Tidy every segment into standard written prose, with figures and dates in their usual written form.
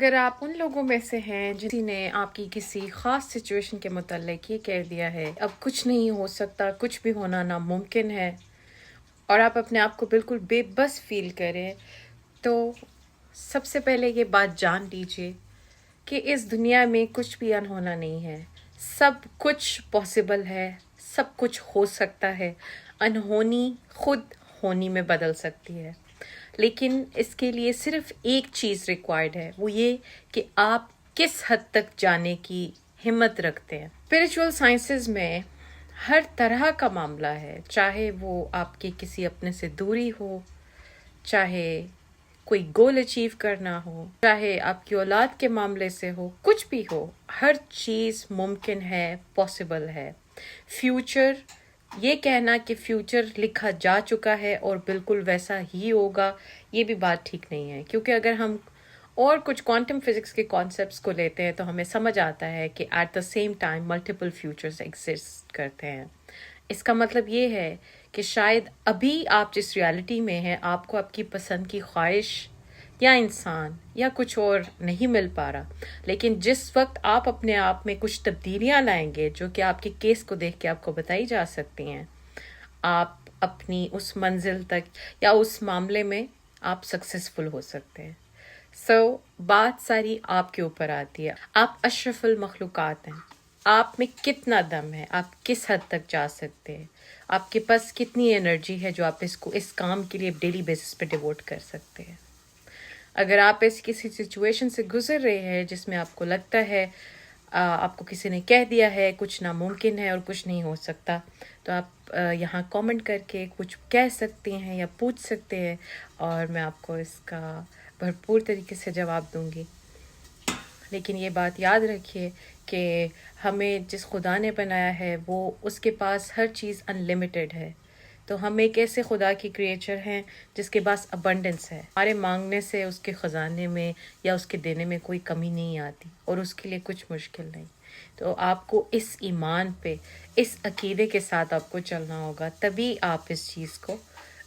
اگر آپ ان لوگوں میں سے ہیں جن نے آپ کی کسی خاص سچویشن کے متعلق یہ کہہ دیا ہے اب کچھ نہیں ہو سکتا، کچھ بھی ہونا ناممکن ہے، اور آپ اپنے آپ کو بالکل بے بس فیل کریں، تو سب سے پہلے یہ بات جان لیجیے کہ اس دنیا میں کچھ بھی انہونا نہیں ہے، سب کچھ پاسبل ہے، سب کچھ ہو سکتا ہے، انہونی خود ہونی میں بدل سکتی ہے، لیکن اس کے لیے صرف ایک چیز ریکوائرڈ ہے، وہ یہ کہ آپ کس حد تک جانے کی ہمت رکھتے ہیں۔ اسپریچول سائنسز میں ہر طرح کا معاملہ ہے، چاہے وہ آپ کی کسی اپنے سے دوری ہو، چاہے کوئی گول اچیو کرنا ہو، چاہے آپ کی اولاد کے معاملے سے ہو، کچھ بھی ہو، ہر چیز ممکن ہے، پاسبل ہے۔ فیوچر، یہ کہنا کہ فیوچر لکھا جا چکا ہے اور بالکل ویسا ہی ہوگا، یہ بھی بات ٹھیک نہیں ہے، کیونکہ اگر ہم اور کچھ کوانٹم فزکس کے کانسیپٹس کو لیتے ہیں تو ہمیں سمجھ آتا ہے کہ at the same time multiple futures exist کرتے ہیں۔ اس کا مطلب یہ ہے کہ شاید ابھی آپ جس ریالٹی میں ہیں آپ کو آپ کی پسند کی خواہش یا انسان یا کچھ اور نہیں مل پا رہا، لیکن جس وقت آپ اپنے آپ میں کچھ تبدیلیاں لائیں گے جو کہ آپ کے کیس کو دیکھ کے آپ کو بتائی جا سکتی ہیں، آپ اپنی اس منزل تک یا اس معاملے میں آپ سکسیسفل ہو سکتے ہیں۔ بات ساری آپ کے اوپر آتی ہے، آپ اشرف المخلوقات ہیں، آپ میں کتنا دم ہے، آپ کس حد تک جا سکتے ہیں، آپ کے پاس کتنی انرجی ہے جو آپ اس کام کے لیے ڈیلی بیسس پہ ڈیووٹ کر سکتے ہیں۔ اگر آپ ایسی کسی سچویشن سے گزر رہے ہیں جس میں آپ کو لگتا ہے آپ کو کسی نے کہہ دیا ہے کچھ ناممکن ہے اور کچھ نہیں ہو سکتا، تو آپ یہاں کامنٹ کر کے کچھ کہہ سکتے ہیں یا پوچھ سکتے ہیں، اور میں آپ کو اس کا بھرپور طریقے سے جواب دوں گی۔ لیکن یہ بات یاد رکھیے کہ ہمیں جس خدا نے بنایا ہے وہ اس کے پاس ہر چیز انلمیٹڈ ہے، تو ہم ایک ایسے خدا کی کریچر ہیں جس کے پاس ابنڈنس ہے، ہمارے مانگنے سے اس کے خزانے میں یا اس کے دینے میں کوئی کمی نہیں آتی، اور اس کے لیے کچھ مشکل نہیں۔ تو آپ کو اس ایمان پہ، اس عقیدے کے ساتھ آپ کو چلنا ہوگا، تبھی آپ اس چیز کو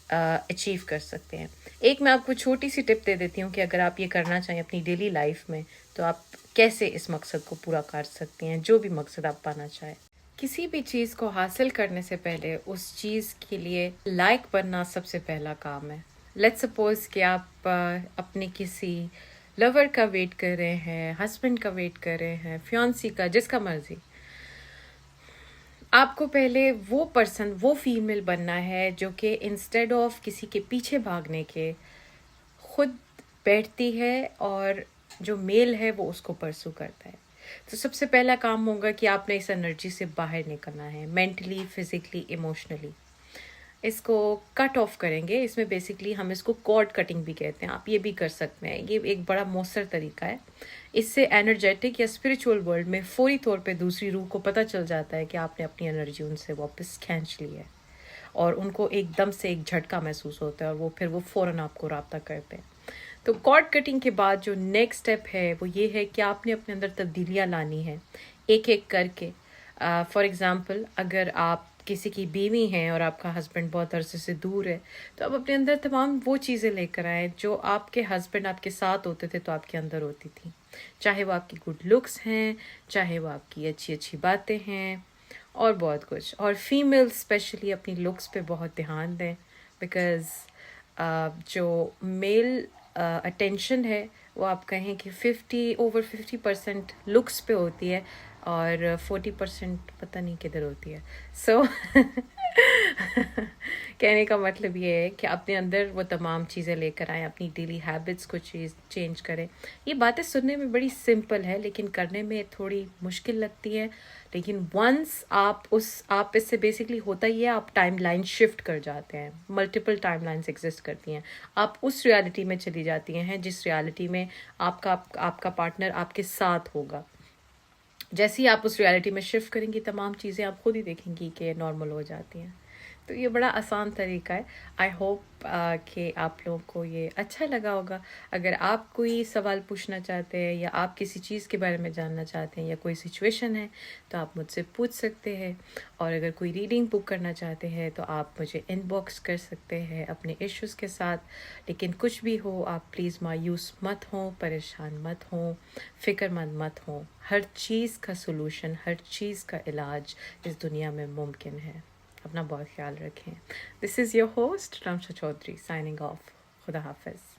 اچیو کر سکتے ہیں۔ ایک میں آپ کو چھوٹی سی ٹپ دے دیتی ہوں کہ اگر آپ یہ کرنا چاہیں اپنی ڈیلی لائف میں تو آپ کیسے اس مقصد کو پورا کر سکتے ہیں، جو بھی مقصد آپ پانا چاہیں۔ کسی بھی چیز کو حاصل کرنے سے پہلے اس چیز کے لیے لائق بننا سب سے پہلا کام ہے۔ لیٹس سپوز کہ آپ اپنے کسی لور کا ویٹ کر رہے ہیں، ہسبینڈ کا ویٹ کر رہے ہیں، فیانسی کا، جس کا مرضی۔ آپ کو پہلے وہ پرسن، وہ فیمیل بننا ہے جو کہ انسٹیڈ آف کسی کے پیچھے بھاگنے کے خود بیٹھتی ہے، اور جو میل ہے وہ اس کو پرسو کرتا ہے۔ تو سب سے پہلا کام ہوگا کہ آپ نے اس انرجی سے باہر نکلنا ہے، مینٹلی، فزیکلی، ایموشنلی۔ اس کو کٹ آف کریں گے، اس میں بیسکلی ہم اس کو کارڈ کٹنگ بھی کہتے ہیں، آپ یہ بھی کر سکتے ہیں، یہ ایک بڑا مؤثر طریقہ ہے۔ اس سے انرجیٹک یا اسپریچول ورلڈ میں فوری طور پہ دوسری روح کو پتہ چل جاتا ہے کہ آپ نے اپنی انرجی ان سے واپس کھینچ لی ہے، اور ان کو ایک دم سے ایک جھٹکا محسوس ہوتا ہے، اور وہ پھر وہ فوراً آپ کو رابطہ کرتے ہیں۔ تو کارڈ کٹنگ کے بعد جو نیکسٹ اسٹیپ ہے وہ یہ ہے کہ آپ نے اپنے اندر تبدیلیاں لانی ہیں، ایک ایک کر کے۔ فار ایگزامپل، اگر آپ کسی کی بیوی ہیں اور آپ کا ہسبینڈ بہت عرصے سے دور ہے، تو آپ اپنے اندر تمام وہ چیزیں لے کر آئیں جو آپ کے ہسبینڈ آپ کے ساتھ ہوتے تھے تو آپ کے اندر ہوتی تھیں، چاہے وہ آپ کی گڈ لکس ہیں، چاہے وہ آپ کی اچھی اچھی باتیں ہیں، اور بہت کچھ۔ اور فیمیل اسپیشلی اپنی لکس پہ بہت دھیان دیں، بیکاز جو میل اٹینشن ہے وہ آپ کہیں کہ 50% لکس پہ ہوتی ہے، اور 40% پتہ نہیں کدھر ہوتی ہے۔ کہنے کا مطلب یہ ہے کہ اپنے اندر وہ تمام چیزیں لے کر آئیں، اپنی ڈیلی ہیبٹس کو چینج کریں۔ یہ باتیں سننے میں بڑی سمپل ہے لیکن کرنے میں تھوڑی مشکل لگتی ہے، لیکن ونس آپ اس سے بیسکلی ہوتا ہی ہے، آپ ٹائم لائن شفٹ کر جاتے ہیں، ملٹیپل ٹائم لائنس ایگزسٹ کرتی ہیں، آپ اس ریالٹی میں چلی جاتی ہیں جس ریالٹی میں آپ کا پارٹنر آپ کے ساتھ ہوگا۔ جیسے ہی آپ اس ریالٹی میں شفٹ کریں گی، تمام چیزیں آپ خود ہی دیکھیں گی کہ نارمل ہو جاتی ہیں۔ تو یہ بڑا آسان طریقہ ہے. آئی ہوپ کہ آپ لوگوں کو یہ اچھا لگا ہوگا. اگر آپ کوئی سوال پوچھنا چاہتے ہیں یا آپ کسی چیز کے بارے میں جاننا چاہتے ہیں یا کوئی سچویشن ہے تو آپ مجھ سے پوچھ سکتے ہیں. اور اگر کوئی ریڈنگ بک کرنا چاہتے ہیں تو آپ مجھے ان باکس کر سکتے ہیں اپنے ایشوز کے ساتھ. لیکن کچھ بھی ہو آپ پلیز مایوس مت ہوں، پریشان مت ہوں، فکر مند مت ہوں. ہر چیز کا سلوشن، ہر چیز کا علاج اس دنیا میں ممکن ہے. اپنا بہت خیال رکھیں. This is your host Rimsha Chaudhry signing off. خدا حافظ.